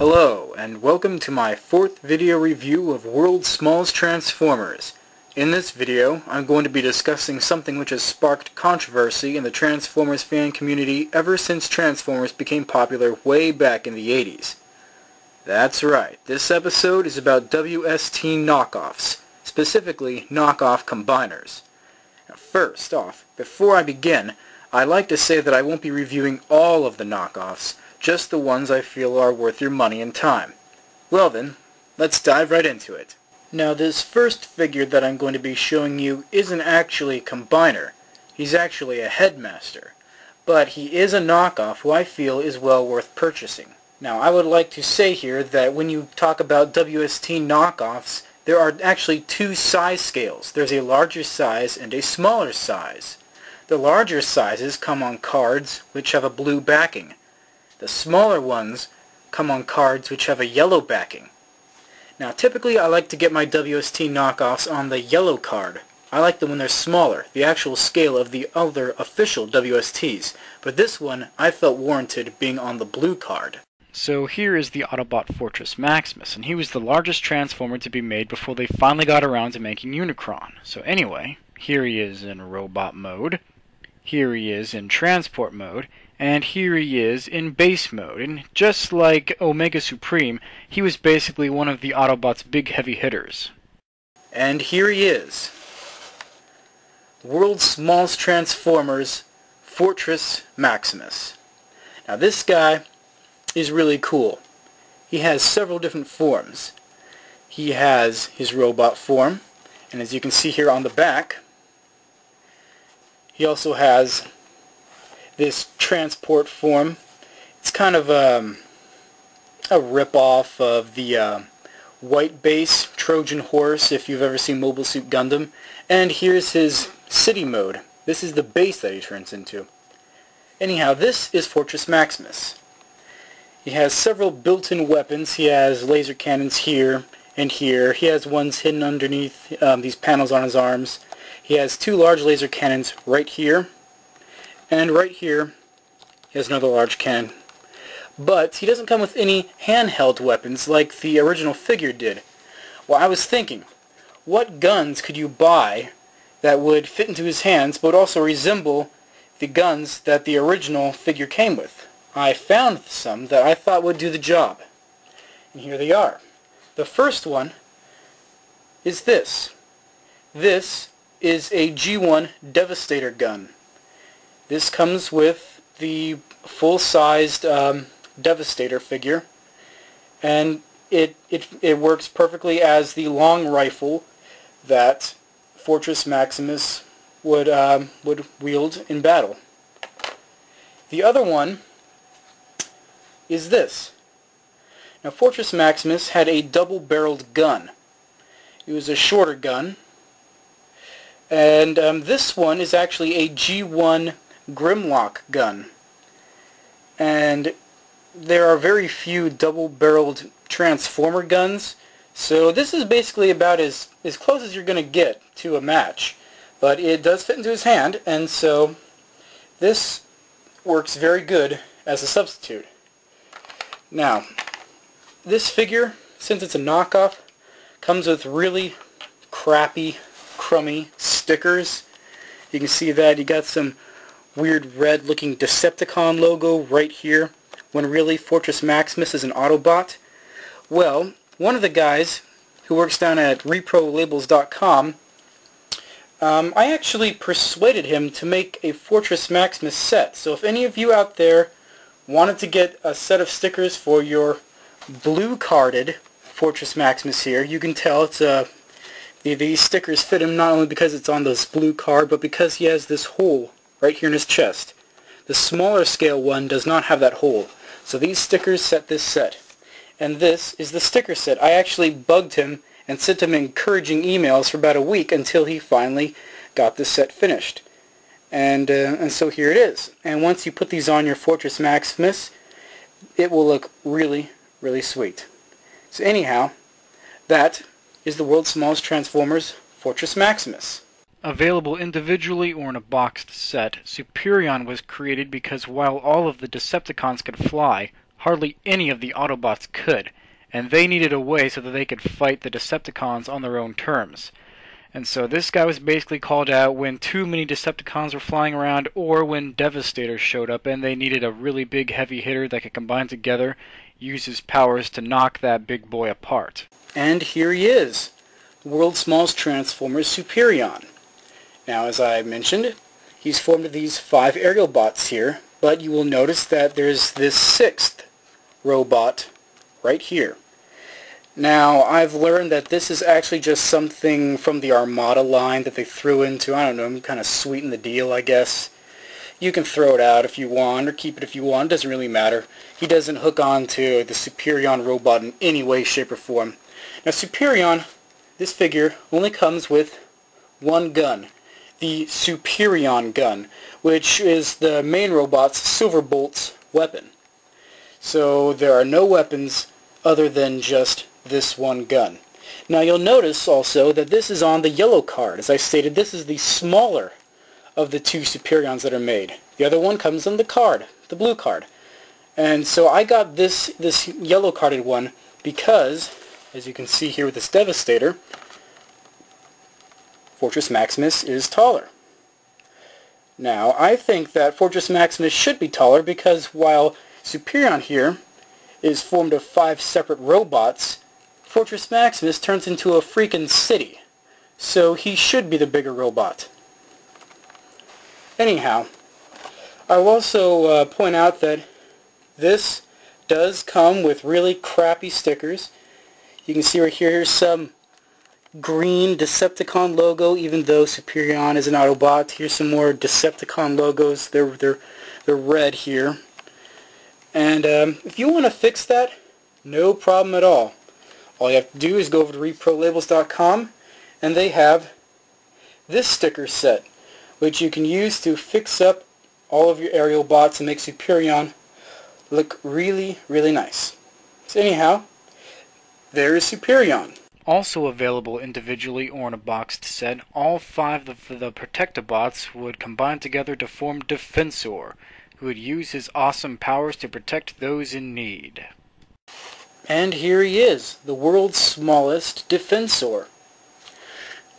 Hello, and welcome to my fourth video review of World's Smallest Transformers. In this video, I'm going to be discussing something which has sparked controversy in the Transformers fan community ever since Transformers became popular way back in the 80s. That's right, this episode is about WST knockoffs, specifically knockoff combiners. Now, first off, before I begin, I'd like to say that I won't be reviewing all of the knockoffs, just the ones I feel are worth your money and time. Well then, let's dive right into it. Now this first figure that I'm going to be showing you isn't actually a combiner. He's actually a headmaster. But he is a knockoff who I feel is well worth purchasing. Now I would like to say here that when you talk about WST knockoffs, there are actually two size scales. There's a larger size and a smaller size. The larger sizes come on cards which have a blue backing. The smaller ones come on cards which have a yellow backing. Now typically I like to get my WST knockoffs on the yellow card. I like them when they're smaller, the actual scale of the other official WSTs, but this one I felt warranted being on the blue card. So here is the Autobot Fortress Maximus, and he was the largest Transformer to be made before they finally got around to making Unicron. So anyway, here he is in robot mode, here he is in transport mode, and here he is in base mode. And just like Omega Supreme, he was basically one of the Autobots' big heavy hitters. And here he is. World's Smallest Transformers, Fortress Maximus. Now this guy is really cool. He has several different forms. He has his robot form, and as you can see here on the back, he also has this transport form. It's kind of a rip-off of the white base Trojan horse if you've ever seen Mobile Suit Gundam. And here's his city mode. This is the base that he turns into. Anyhow, this is Fortress Maximus. He has several built-in weapons. He has laser cannons here and here. He has ones hidden underneath these panels on his arms. He has two large laser cannons right here. And right here, he has another large cannon. But he doesn't come with any handheld weapons like the original figure did. Well, I was thinking, what guns could you buy that would fit into his hands but would also resemble the guns that the original figure came with? I found some that I thought would do the job. And here they are. The first one is this. This is a G1 Devastator gun. This comes with the full-sized Devastator figure, and it works perfectly as the long rifle that Fortress Maximus would wield in battle. The other one is this. Now Fortress Maximus had a double-barreled gun. It was a shorter gun, and this one is actually a G1 Grimlock gun. And there are very few double-barreled Transformer guns, so this is basically about as close as you're going to get to a match. But it does fit into his hand, and so this works very good as a substitute. Now, this figure, since it's a knockoff, comes with really crappy, crummy stickers. You can see that you got some weird red looking Decepticon logo right here, when really Fortress Maximus is an Autobot. Well, one of the guys who works down at reprolabels.com, I actually persuaded him to make a Fortress Maximus set. So if any of you out there wanted to get a set of stickers for your blue carded Fortress Maximus here, you can tell it's these stickers fit him not only because it's on this blue card, but because he has this hole right here in his chest. The smaller scale one does not have that hole. So these stickers set this set. And this is the sticker set. I actually bugged him and sent him encouraging emails for about a week until he finally got this set finished. And so here it is. And once you put these on your Fortress Maximus, it will look really, really sweet. So anyhow, that is the world's smallest Transformers, Fortress Maximus. Available individually or in a boxed set, Superion was created because while all of the Decepticons could fly, hardly any of the Autobots could, and they needed a way so that they could fight the Decepticons on their own terms. And so this guy was basically called out when too many Decepticons were flying around, or when Devastator showed up and they needed a really big heavy hitter that could combine together, use his powers to knock that big boy apart. And here he is, the world's smallest Transformers Superion. Now, as I mentioned, he's formed of these 5 aerial bots here, but you will notice that there's this 6th robot right here. Now, I've learned that this is actually just something from the Armada line that they threw into, I don't know, kind of sweeten the deal, I guess. You can throw it out if you want, or keep it if you want, it doesn't really matter. He doesn't hook on to the Superion robot in any way, shape, or form. Now, Superion, this figure, only comes with one gun, the Superion gun, which is the main robot's Silverbolt's weapon. So there are no weapons other than just this one gun. Now you'll notice also that this is on the yellow card. As I stated, this is the smaller of the 2 Superions that are made. The other one comes on the card, the blue card. And so I got this yellow carded one because, as you can see here with this Devastator, Fortress Maximus is taller. Now I think that Fortress Maximus should be taller because while Superion here is formed of 5 separate robots, Fortress Maximus turns into a freaking city. So he should be the bigger robot. Anyhow, I will also point out that this does come with really crappy stickers. You can see right here, here's some green Decepticon logo, even though Superion is an Autobot. Here's some more Decepticon logos. They're red here. And if you want to fix that, no problem at all. All you have to do is go over to reprolabels.com, and they have this sticker set, which you can use to fix up all of your aerial bots and make Superion look really, really nice. So anyhow, there is Superion. Also available individually or in a boxed set, all 5 of the Protectobots would combine together to form Defensor, who would use his awesome powers to protect those in need. And here he is, the world's smallest Defensor.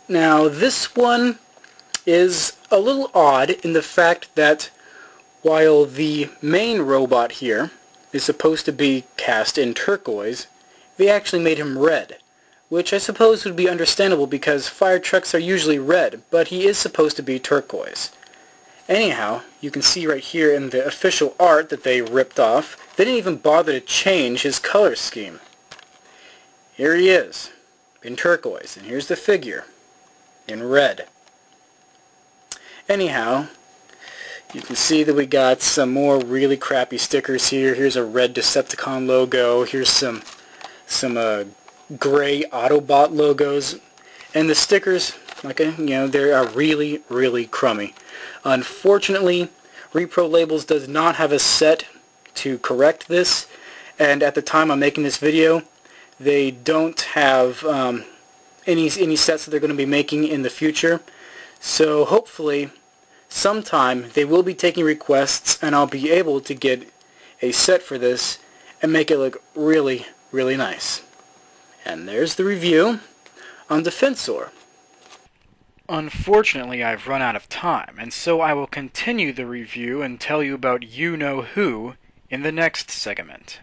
Now this one is a little odd in the fact that while the main robot here is supposed to be cast in turquoise, they actually made him red, which I suppose would be understandable because fire trucks are usually red, but he is supposed to be turquoise. Anyhow, you can see right here in the official art that they ripped off, they didn't even bother to change his color scheme. Here he is, in turquoise, and here's the figure, in red. Anyhow, you can see that we got some more really crappy stickers here. Here's a red Decepticon logo, here's some gray Autobot logos, and the stickers, they are really, really crummy. Unfortunately, Repro Labels does not have a set to correct this, and at the time I'm making this video, they don't have any sets that they're going to be making in the future. So hopefully, sometime they will be taking requests, and I'll be able to get a set for this and make it look really, really nice. And there's the review on Defensor. Unfortunately, I've run out of time, and so I will continue the review and tell you about you-know-who in the next segment.